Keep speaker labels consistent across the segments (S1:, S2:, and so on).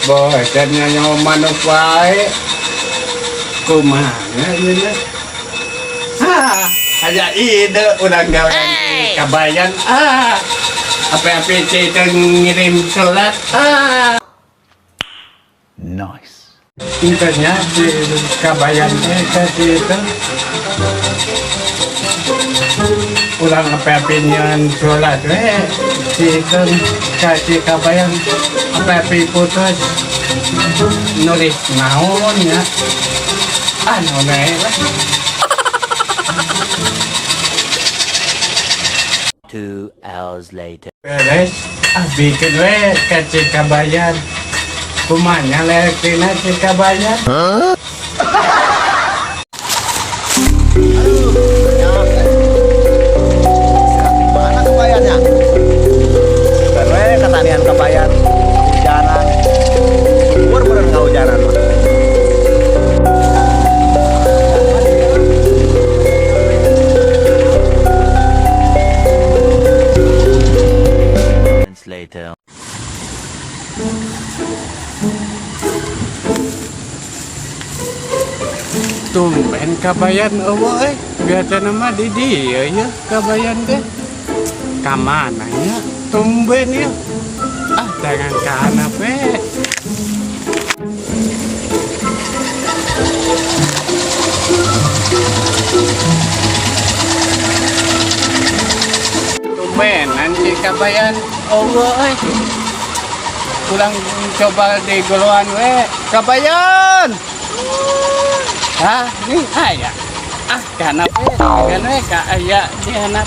S1: bosannya nyoman wae. Kumaha ini? Ada ide udah gawean kabayan. Apa PC itu ngirim surat.
S2: Nice.
S1: Intinya di kabayan itu ulang apa pinyan surat itu kasih kabayan apa putus nulis naon ya lah.
S2: 2 hours later.
S1: Beres, bikin kasih kabayan. Kumanya lekin kasih kabayan.
S3: Mana kebayannya? Karena ketanian kebayan hujanan. Umur bener nggak hujanan mah.
S2: Later.
S1: Tumben kabayan eueuh biasa nama di dia ya kabayan teh. Ka mana ya? Tumben ya. Jangan ka anak Tumben nanti kabayan eueuh kurang coba di goluan kabayan. Ini ayah. Kanap kan ka ayah di hanap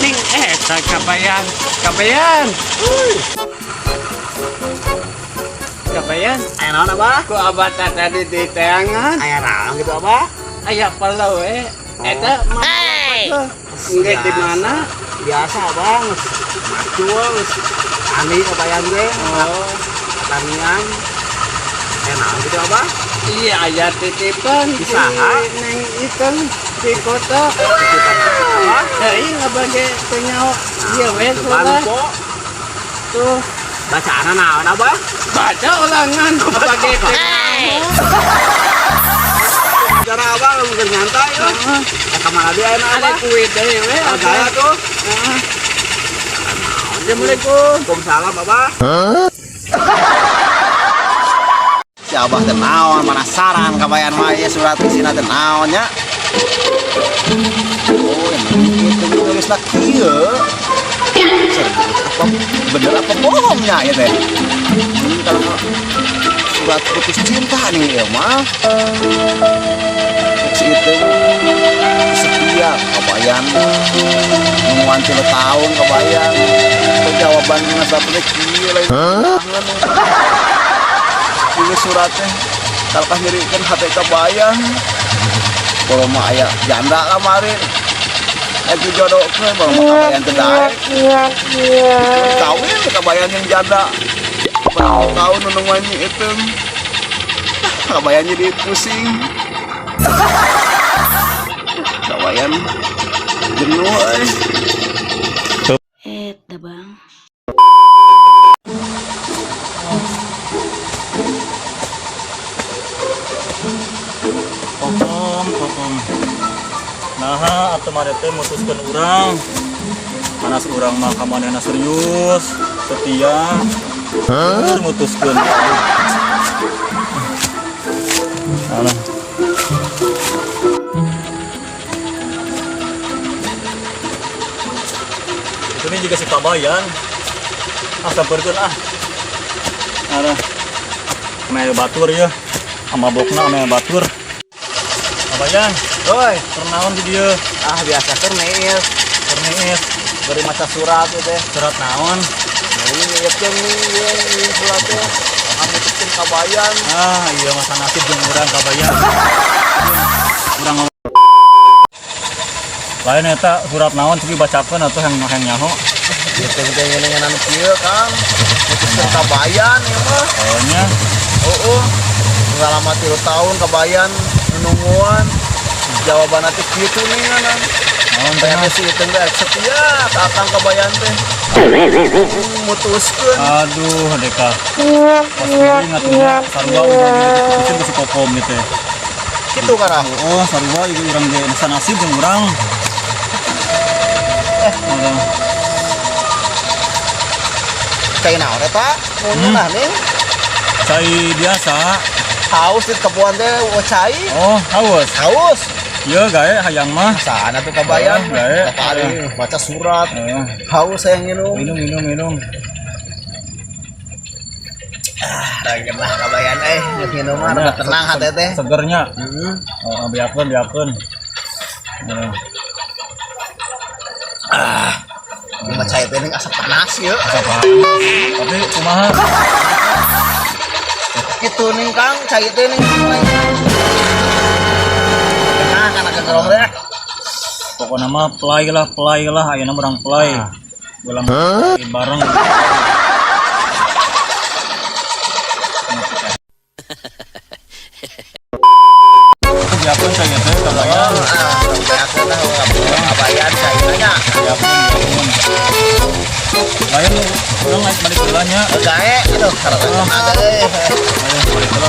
S1: Ning eta kabayan. Kabayan.
S3: Aya naon Abah?
S1: Ku abah tadi di teangan.
S3: Aya naon gitu Abah?
S1: Aya perlu eta mah. Enggak di mana?
S3: Biasa Bang. Jual ani kebayan ge. Tanian. Aya naon gitu Abah?
S1: Iya aya titipan
S3: Di saha?
S1: Neng ikan di kota. Iya ngabage penyawa. Iya wes lah. Tuh
S3: Bacaana naon Abah?
S1: baca ulangan ngabage
S3: Cara Abah mungkin nyantai ya. Kamana dia enak
S1: ada
S3: Abah?
S1: kuit deui we.
S3: Gaya tuh.
S1: Assalamualaikum.
S3: Waalaikumsalam Abah. Si Abah teh naon penasaran kabayan mah ieu surat isina teh naon nya. Oh, emang kitu nulis lah kieu. Apa bener apa bohongnya ya teh? Kalau surat putus cinta nih ya mah. Si itu setia kabayan nungguan 3 tahun kabayan jawaban dina satu kieu lain ini suratnya kalau nyerikan hati kabayan kalau mah aya janda kemarin itu jodoh ke kalau mah kabayan tedai kawin kabayan yang janda berapa tahun nungguannya itu kabayan jadi pusing kabayan jenuh
S4: Eta Bang.
S5: Kokom. Nah, atuh mah teh mutuskeun urang. Manas urang mah ka manehna serius, setia. Mutuskeun. Alah. Ini juga si kabayan. Sampeurkeun Alah. Ame batur ya. Mabokna ame batur. Kabayan,
S3: Oi,
S5: pernaon di dieu?
S3: biasa kerneis beri maca surat itu teh.
S5: Surat naon?
S3: Ini nyiapkeun ini suratnya. Kamu bikin kabayan.
S5: Iya masa nasib jeung urang kabayan. Urang lain eta surat naon ceuk bacakeun atuh yang nyaho.
S3: Ieu teh ngeuneunan kieu Kang. Bikin kabayan ieu mah.
S5: Oh nya.
S3: Pengalaman 3 tahun kabayan nungguan. Jawaban teh kieu nih Ternyata si itu enggak setia tatang kabayan teh. Mutuskeun.
S5: Aduh, Deka. Pas ingatnya sarua urang itu bisa kokom gitu ya.
S3: Kitu kana.
S5: Oh, sarua ieu urang ge nasa nasib jeung urang.
S3: Cai naon eta? Mun nah nih.
S5: Cai biasa.
S3: Haus di kebuan teh cai.
S5: Oh, haus.
S3: Haus.
S5: Ieu gae hayang mah.
S3: Sana tuh kabayan.
S5: Gae.
S3: Kali baca surat. Haus saya minum.
S5: Minum.
S3: Lagi lah kabayan minum mah rada tenang hate teh.
S5: Segernya. Oh, biakeun.
S3: Cuma cai teh asa panas yeuh.
S5: Tapi kumaha?
S3: Kitu nih Kang, cai teh nih. Nah, kana kegerong teh.
S5: Pokoknya mah play lah, ayeuna urang play. Ulang bareng. Biarpun saya teh kabayan.
S3: Biarpun lah kabayan cairnya.
S5: Biarpun. Lain urang naik balik heulanya.
S3: Gae, aduh karena ada euy.
S5: Balik heula.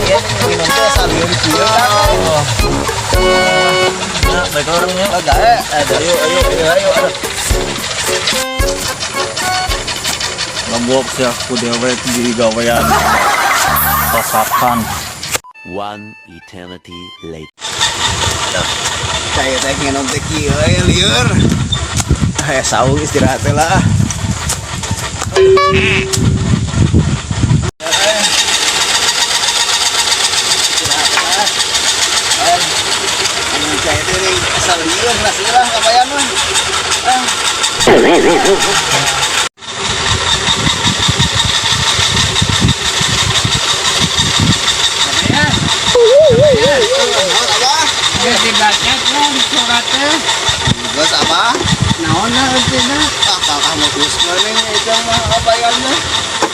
S3: Ieu minum teh sambil dikieu kan.
S5: Ya, baik orangnya.
S3: Gae, ayo.
S5: Lombok sih aku dewe di gawean. Pasakan.
S2: One eternity later.
S3: Cai teh minum teh kieu lieur. Saung istirahat teh lah. Cai teh ning asal lieur lah kabayan mah.
S1: Dibaca kan suratnya.
S3: Geus apa?
S1: Naon artinya?
S3: Kakak mutuskeun ning itu mah kabayan mah.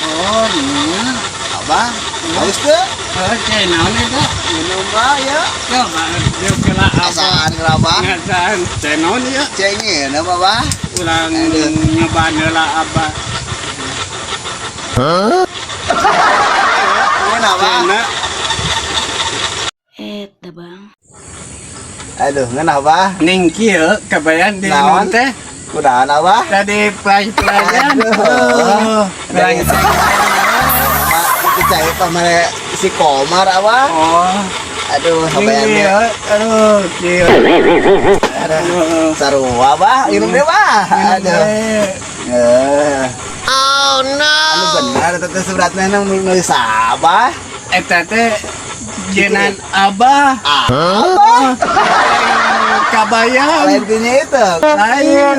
S1: Oh, iya.
S3: Apa? Haus teh?
S1: Oke, naon itu?
S3: Minum lah ya.
S1: Coba dia kira apa?
S3: Asaan kenapa?
S1: Ngasaan tenon ya.
S3: Cengin apa bah?
S1: Ulang nyoba heula apa?
S3: Kenapa?
S1: Enak.
S4: Bang.
S3: Aduh, kenapa?
S1: Ning kieu kabayan di
S3: Naon?
S1: teh.
S3: Kudahan apa?
S1: Tadi play-playan.
S3: Aduh.
S1: Play.
S3: Itu cai pamare si Komar apa?
S1: Oh,
S3: Aduh,
S1: ning
S3: kabayan
S1: kieu. Aduh, kieu.
S3: Aduh, sarua bah, minum deh bah. Aduh. Oh no. Anu benar eta teh suratna nulis apa?
S1: Eta teh jenan abah.
S3: Apa?
S1: Kabayan.
S3: Lain punya itu.
S1: Lain.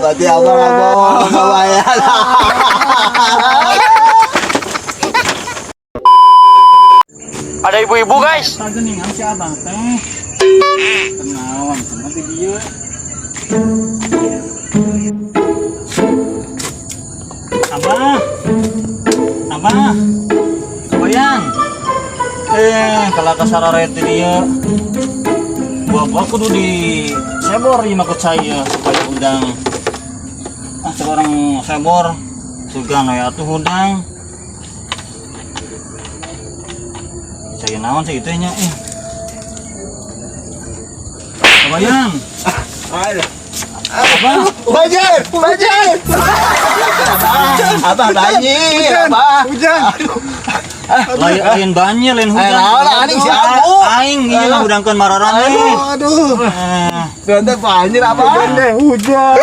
S3: Berarti abang kabayan.
S5: Ada ibu-ibu guys. Geningan si abang teh. Kenaon sama si dia. Abah. Kabayan. Kalau kasararet dia. Buah kudu di sebor ieu mah saya supaya undang. Seorang sebor sugan we atuh undang. Saya naon sih itu nya Kabayan. Apa?
S3: Bajar. Abah banyi, abah.
S1: Hujan.
S5: Lain banyak lain hujan.
S3: Lah aning si Abu.
S5: Aing ieu mah udangkeun mararan nih.
S3: Aduh. Teu banjir abah.
S1: Hujan.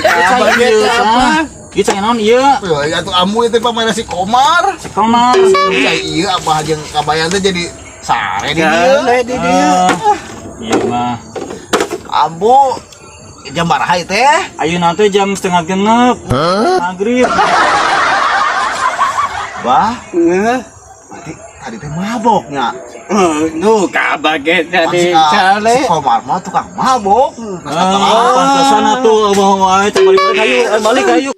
S5: Abah ieu apa? Ieu cai naon ieu?
S3: Ya tuh amu itu pamana si Komar.
S5: Si Komar.
S3: Ya iya abah jeung kabayan teh jadi sare di
S1: Di dia.
S5: Iya mah.
S3: Ambu jam baraha teh?
S5: Ayeuna teh jam 6:30. Maghrib.
S3: Bah, berarti tadi teh maboknya.
S1: Nu kabah ge tadi
S3: Si
S1: cale.
S3: Komar mah tukang mabok.
S5: Pantesan atuh abah wae teh balik ayo.